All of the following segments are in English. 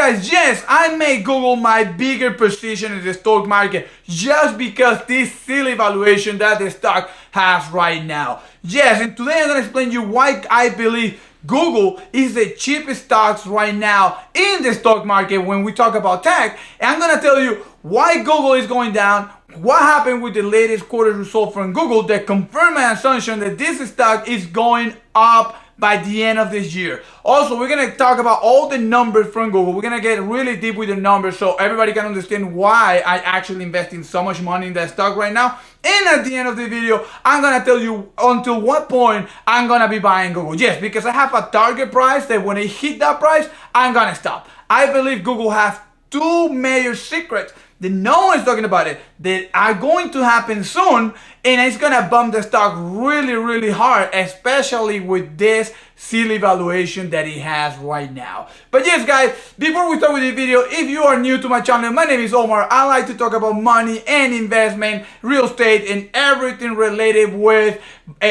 guys, yes, I made Google my bigger position in the stock market just because this silly valuation that the stock has right now. Yes, and today I'm going to explain you why I believe Google is the cheapest stocks right now in the stock market when we talk about tech. And I'm going to tell you why Google is going down, what happened with the latest quarter result from Google that confirm my assumption that this stock is going up by the end of this year. Also, we're going to talk about all the numbers from Google. We're going to get really deep with the numbers so everybody can understand why I actually investing so much money in that stock right now. And at the end of the video, I'm going to tell you until what point I'm going to be buying Google. Yes, because I have a target price that when I hit that price, I'm going to stop. I believe Google has two major secrets that no one's talking about it that are going to happen soon, and it's gonna bump the stock really hard, especially with this silly valuation that it has right now. But yes, guys, before we start with the video, if you are new to my channel, my name is Omar. I like to talk about money and investment, real estate, and everything related with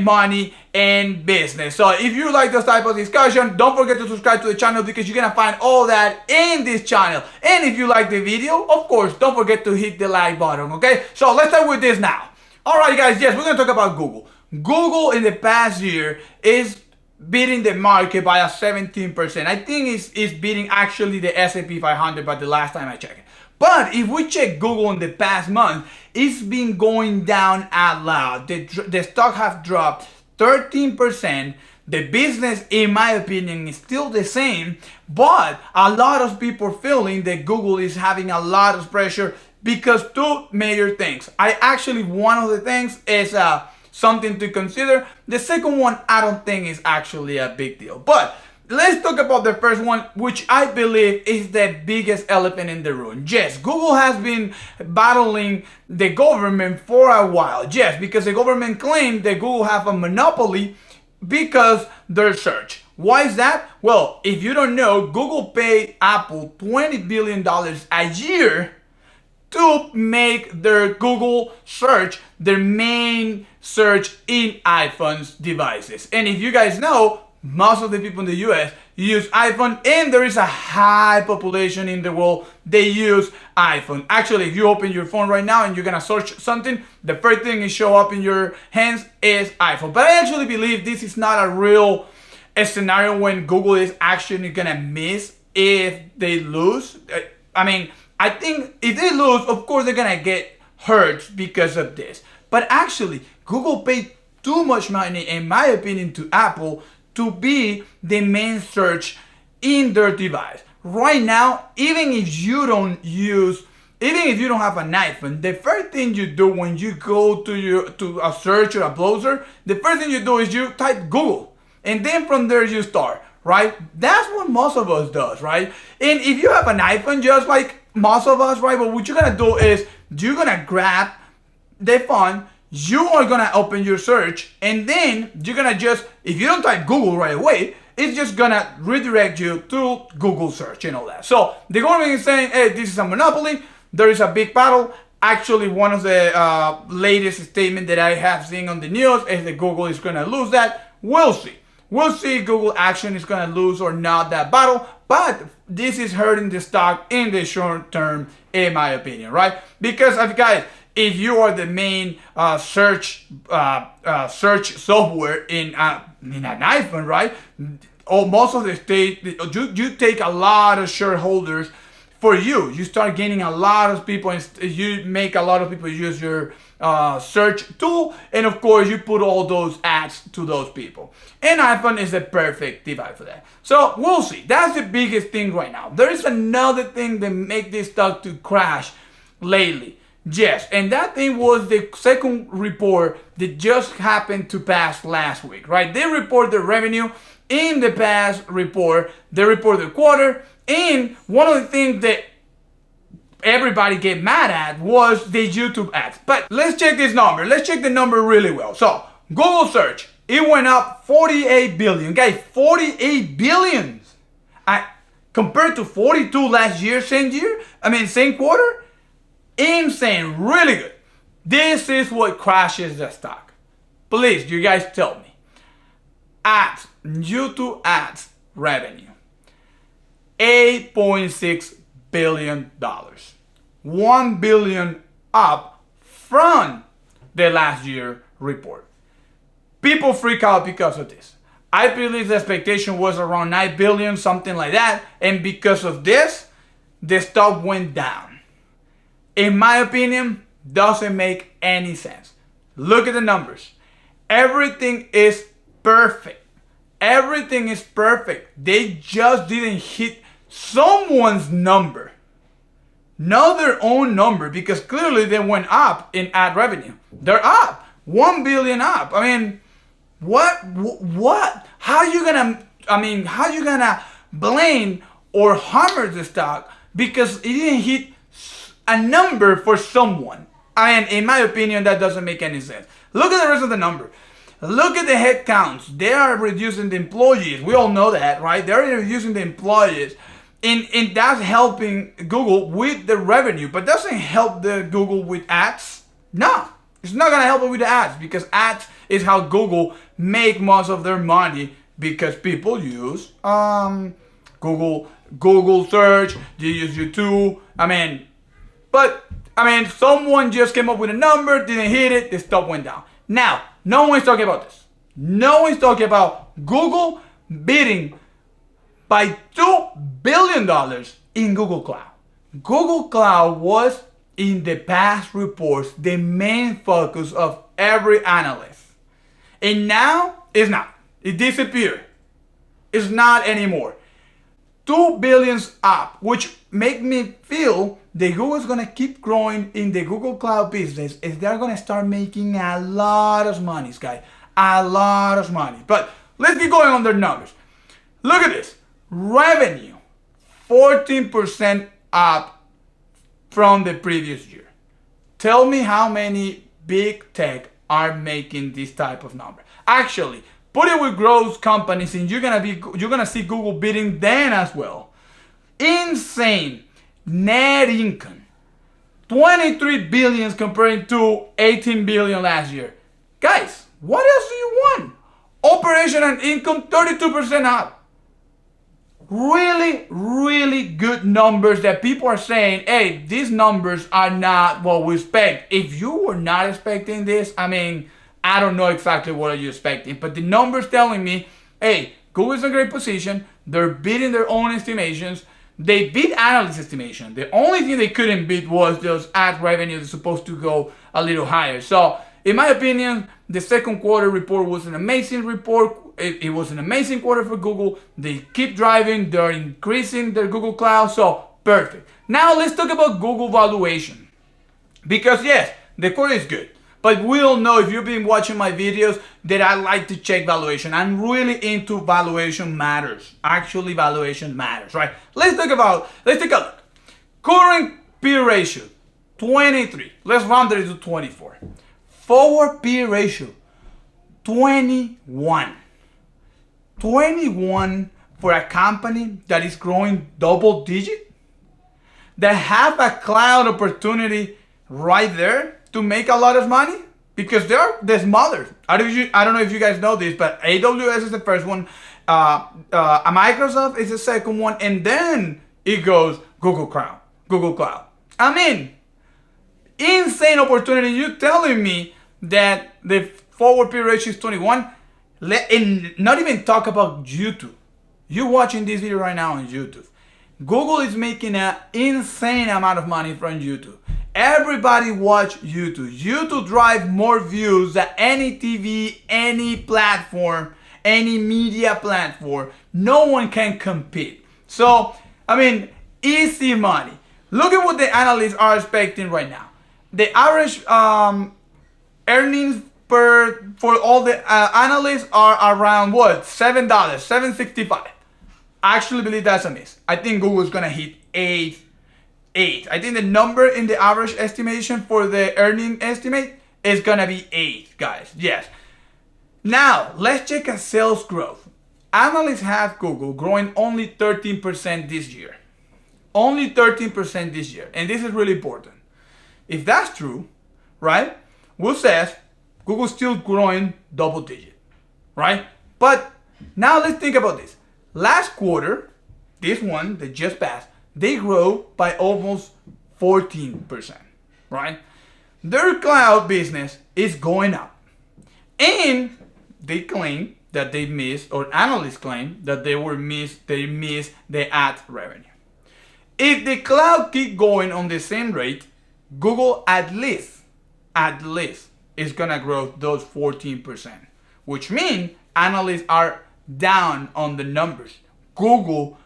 money and business. So if you like this type of discussion, don't forget to subscribe to the channel because you're gonna find all that in this channel. And if you like the video, of course, don't forget to hit the like button, okay? So let's start with this now. Alright guys, yes, we're gonna talk about Google. Google in the past year is beating the market by a 17%. I think it's beating actually the S&P 500 by the last time I checked it. But if we check Google in the past month, it's been going down a lot. The stock have dropped 13%. The business, in my opinion, is still the same, but a lot of people feeling that Google is having a lot of pressure because two major things. One of the things is something to consider. The second one, I don't think is actually a big deal. But let's talk about the first one, which I believe is the biggest elephant in the room. Yes, Google has been battling the government for a while. Yes, because the government claimed that Google have a monopoly because their search. Why is that? Well, if you don't know, Google paid Apple $20 billion a year to make their Google search their main search in iPhone's devices. And if you guys know, most of the people in the US use iPhone, and there is a high population in the world they use iPhone. Actually, if you open your phone right now and you're gonna search something, the first thing that show up in your hands is iPhone. But I actually believe this is not a real scenario when Google is actually gonna miss if they lose. I think if they lose, of course they're gonna get hurt because of this. But actually, Google paid too much money, in my opinion, to Apple to be the main search in their device. Right now, even if you don't have an iPhone, the first thing you do when you go to a search or a browser, the first thing you do is you type Google, and then from there you start, right? That's what most of us does, right? And if you have an iPhone, just like most of us, right, but what you're gonna do is you're gonna grab the phone, you are gonna open your search, and then you're gonna just, if you don't type Google right away, it's just gonna redirect you to Google search and all that. So the government is saying, hey, this is a monopoly, there is a big battle. Actually, one of the latest statements that I have seen on the news is that Google is gonna lose that. We'll see. We'll see if Google Action is gonna lose or not that battle, but this is hurting the stock in the short term, in my opinion, right? Because guys, if you are the main search software in an iPhone, right? Most of the state, you take a lot of shareholders for you. You start gaining a lot of people, and you make a lot of people use your search tool, and of course you put all those ads to those people. And iPhone is the perfect device for that. So we'll see. That's the biggest thing right now. There is another thing that make this stock to crash lately. Yes, and that thing was the second report that just happened to pass last week, right? They report the revenue in the past report, they report the quarter, and one of the things that everybody get mad at was the YouTube ads. But let's check this number. Let's check the number really well. So Google search, it went up 48 billion. Guys, 48 billion. Compared to 42 last year, same quarter. Insane, really good. This is what crashes the stock. Please, you guys tell me. Ads, YouTube ads revenue. $8.6 billion. $1 billion up from the last year report. People freak out because of this. I believe the expectation was around 9 billion, something like that. And because of this, the stock went down. In my opinion, doesn't make any sense. Look at the numbers. Everything is perfect. Everything is perfect. They just didn't hit someone's number. Not their own number, because clearly they went up in ad revenue. They're up. 1 billion up. I mean, what? How you gonna blame or hammer the stock because it didn't hit a number for someone? I mean, in my opinion, that doesn't make any sense. Look at the rest of the number. Look at the head counts. They are reducing the employees. We all know that, right? They're reducing the employees. And that's helping Google with the revenue, but doesn't help the Google with ads. No, it's not gonna help it with the ads, because ads is how Google make most of their money, because people use Google search, they use YouTube. Someone just came up with a number, didn't hit it, the stock went down. Now, no one's talking about this. No one's talking about Google bidding by $2 billion in Google Cloud. Google Cloud was, in the past reports, the main focus of every analyst. And now, it's not. It disappeared. It's not anymore. 2 billions up, which make me feel that Google is going to keep growing in the Google Cloud business, as they're going to start making a lot of money, guys. A lot of money. But let's keep going on their numbers. Look at this. Revenue, 14% up from the previous year. Tell me how many big tech are making this type of number. Actually, put it with growth companies, and you're gonna see Google bidding then as well. Insane net income, 23 billion comparing to 18 billion last year. Guys, what else do you want? Operational income, 32% up. Really, really good numbers that people are saying, hey, these numbers are not what we expect. If you were not expecting this, I don't know exactly what are you expecting, but the numbers telling me, hey, Google's in a great position. They're beating their own estimations. They beat analyst estimation. The only thing they couldn't beat was those ad revenue that's supposed to go a little higher. So, in my opinion, the second quarter report was an amazing report. It was an amazing quarter for Google. They keep driving. They're increasing their Google Cloud. So, perfect. Now, let's talk about Google valuation. Because, yes, the quarter is good. But we all know, if you've been watching my videos, that I like to check valuation. I'm really into valuation matters. Actually, valuation matters, right? Let's take a look. Current P ratio, 23. Let's round it to 24. Forward P ratio, 21. 21 for a company that is growing double digit, that have a cloud opportunity right there to make a lot of money, because they're the smallest. I don't know if you guys know this, but AWS is the first one, Microsoft is the second one, and then it goes Google Cloud. Insane opportunity. You telling me that the forward P ratio is 21? And not even talk about YouTube. You're watching this video right now on YouTube. Google is making an insane amount of money from YouTube. Everybody watch YouTube. YouTube drive more views than any TV, any platform, any media platform. No one can compete. So, easy money. Look at what the analysts are expecting right now. The average earnings for all the analysts are around what? $7, $7.65. I actually believe that's a miss. I think Google is gonna hit 8. I think the number in the average estimation for the earning estimate is gonna be 8, guys. Yes. Now, let's check a sales growth. Analysts have Google growing only 13% this year. Only 13% this year. And this is really important. If that's true, right? Will says Google's still growing double digit, right? But now let's think about this. Last quarter, this one that just passed, they grow by almost 14%, right? Their cloud business is going up. And they claim that they missed, or analysts claim that they missed the ad revenue. If the cloud keep going on the same rate, Google at least is gonna grow those 14%, which means analysts are down on the numbers. Google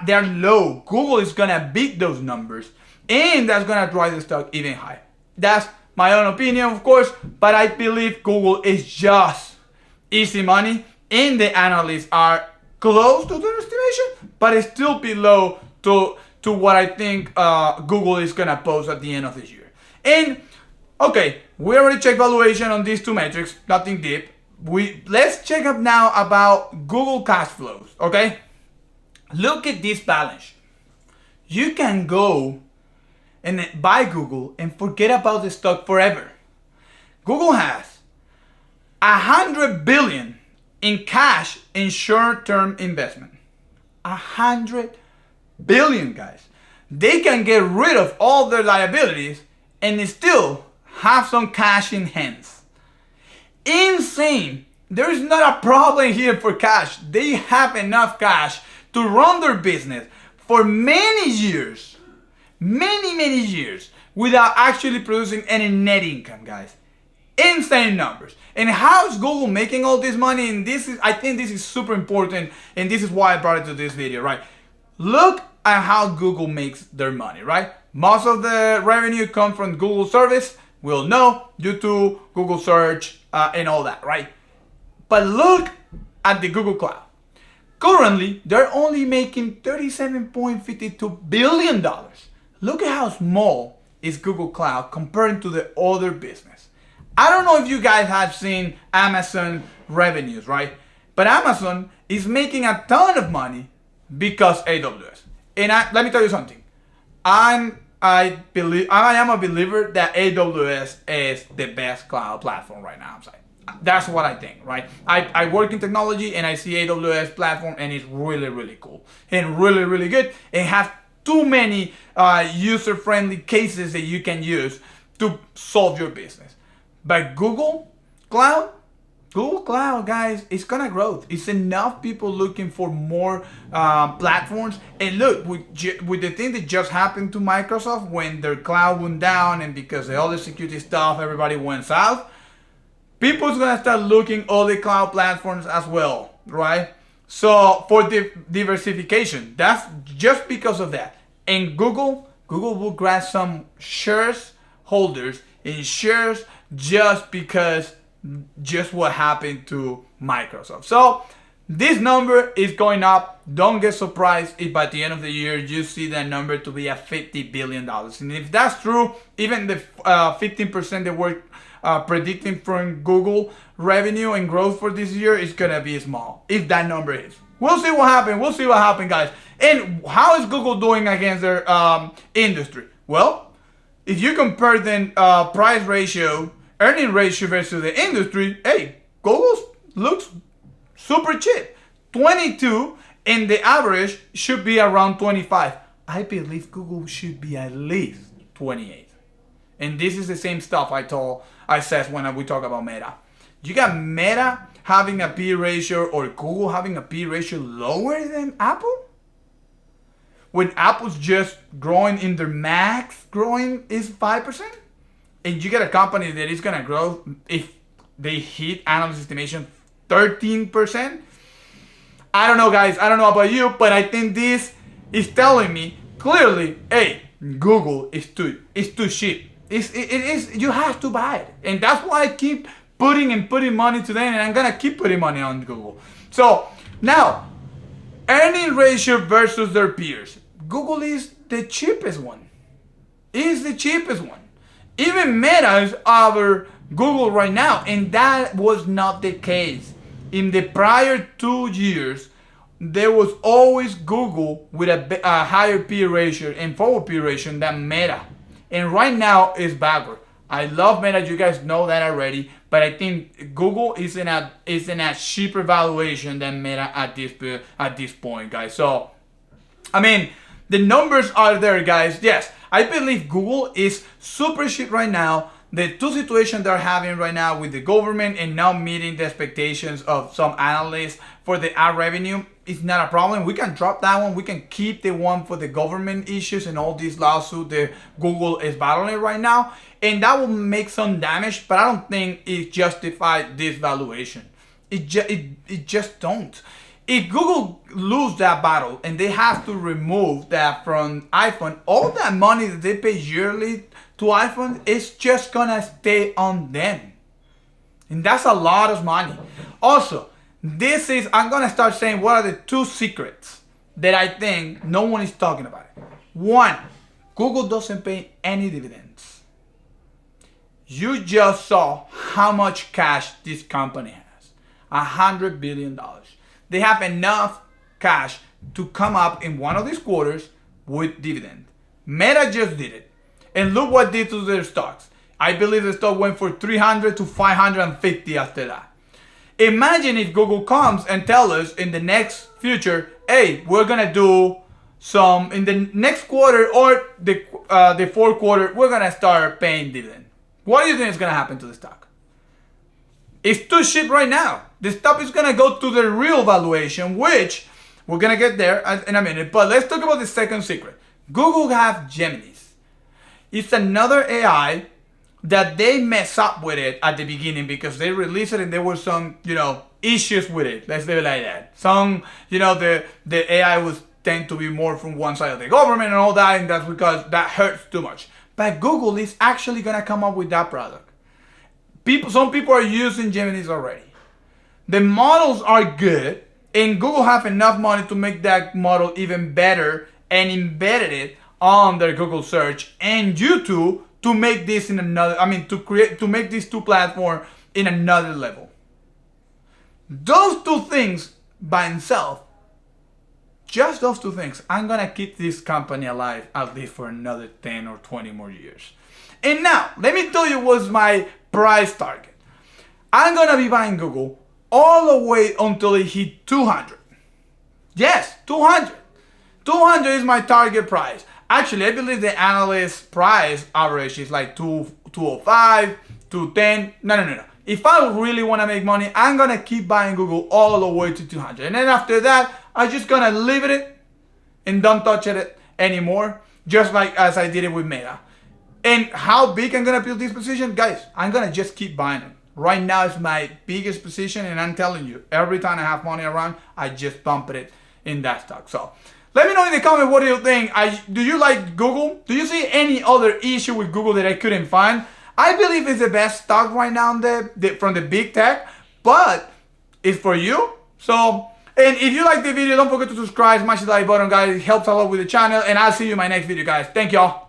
they're low. Google is gonna beat those numbers, and that's gonna drive the stock even higher. That's my own opinion, of course, but I believe Google is just easy money, and the analysts are close to their estimation, but it's still below to what I think Google is gonna post at the end of this year. And okay, we already checked valuation on these two metrics, nothing deep. Let's check up now about Google cash flows, okay? Look at this balance sheet. You can go and buy Google and forget about the stock forever. Google has 100 billion in cash in short-term investment. 100 billion, guys. They can get rid of all their liabilities and still have some cash in hands. Insane. There is not a problem here for cash. They have enough cash to run their business for many years, many years, without actually producing any net income, guys. Insane numbers. And how is Google making all this money? And I think this is super important, and this is why I brought it to this video, right? Look at how Google makes their money, right? Most of the revenue comes from Google service. We'll know, due to Google search and all that, right? But look at the Google Cloud. Currently, they're only making $37.52 billion. Look at how small is Google Cloud compared to the other business. I don't know if you guys have seen Amazon revenues, right? But Amazon is making a ton of money because AWS. And let me tell you something. I am a believer that AWS is the best cloud platform right now. That's what I think, right? I work in technology and I see AWS platform, and it's really cool and really good. It has too many user-friendly cases that you can use to solve your business. But Google Cloud, guys, it's gonna grow. It's enough people looking for more platforms. And look, with the thing that just happened to Microsoft when their cloud went down, and because of all the security stuff, everybody went south. People's gonna start looking all the cloud platforms as well, right? So for the diversification, that's just because of that. And Google will grab some shares holders in shares just because what happened to Microsoft. So this number is going up. Don't get surprised if by the end of the year you see that number to be at $50 billion. And if that's true, even the 15% that we're predicting from Google revenue and growth for this year is gonna be small, if that number is. We'll see what happens, guys. And how is Google doing against their industry? Well, if you compare the price ratio, earning ratio versus the industry, hey, Google looks super cheap. 22, and the average should be around 25. I believe Google should be at least 28. And this is the same stuff I said when we talk about Meta. You got Meta having a P ratio, or Google having a P ratio lower than Apple? When Apple's just growing in their max, growing is 5%? And you get a company that is gonna grow, if they hit analyst estimation, 13%? I don't know, guys. I don't know about you, but I think this is telling me clearly, hey, Google is too cheap. It is. You have to buy it, and that's why I keep putting money to them, and I'm gonna keep putting money on Google. So now, earning ratio versus their peers. Google is the cheapest one. Even Meta is over Google right now, and that was not the case. In the prior 2 years, there was always Google with a higher P ratio and forward P ratio than Meta. And right now it's backward. I love Meta. You guys know that already. But I think Google is in a cheaper valuation than Meta at this point, guys. So, I mean, the numbers are there, guys. Yes, I believe Google is super cheap right now. The two situations they're having right now with the government and not meeting the expectations of some analysts for the ad revenue is not a problem. We can drop that one. We can keep the one for the government issues and all these lawsuits that Google is battling right now. And that will make some damage, but I don't think it justifies this valuation. It just don't. If Google lose that battle and they have to remove that from iPhone, all that money that they pay yearly to iPhone is just gonna stay on them. And that's a lot of money. Also, I'm gonna start saying what are the two secrets that I think no one is talking about. One, Google doesn't pay any dividends. You just saw how much cash this company has. $100 billion. They have enough cash to come up in one of these quarters with dividend. Meta just did it. And look what did to their stocks. I believe the stock went for 300 to 550 after that. Imagine if Google comes and tells us in the next future, hey, we're gonna do some in the next quarter or the fourth quarter, we're gonna start paying dividend. What do you think is gonna happen to the stock? It's too cheap right now. The stock is gonna go to the real valuation, which we're gonna get there in a minute. But let's talk about the second secret. Google have Gemini. It's another AI that they mess up with it at the beginning because they released it and there were some, issues with it. Let's leave it like that. Some, the AI was tend to be more from one side of the government and all that, and that's because that hurts too much. But Google is actually gonna come up with that product. Some people are using Geminis already. The models are good, and Google have enough money to make that model even better and embedded it on their Google search and YouTube to make this to make these two platforms in another level. Those two things by themselves, just those two things, I'm gonna keep this company alive at least for another 10 or 20 more years. And now, let me tell you what's my price target. I'm gonna be buying Google all the way until it hit 200. Yes, 200. 200 is my target price. Actually, I believe the analyst price average is like 205, 210. No. If I really want to make money, I'm going to keep buying Google all the way to 200. And then after that, I'm just going to leave it and don't touch it anymore. Just like as I did it with Meta. And how big I'm going to build this position? Guys, I'm going to just keep buying it. Right now, it's my biggest position. And I'm telling you, every time I have money around, I just pump it in that stock. So let me know in the comment, what do you think? Do you like Google? Do you see any other issue with Google that I couldn't find? I believe it's the best stock right now from the big tech, but it's for you. So, and if you like the video, don't forget to subscribe, smash the like button, guys. It helps a lot with the channel, and I'll see you in my next video, guys. Thank y'all.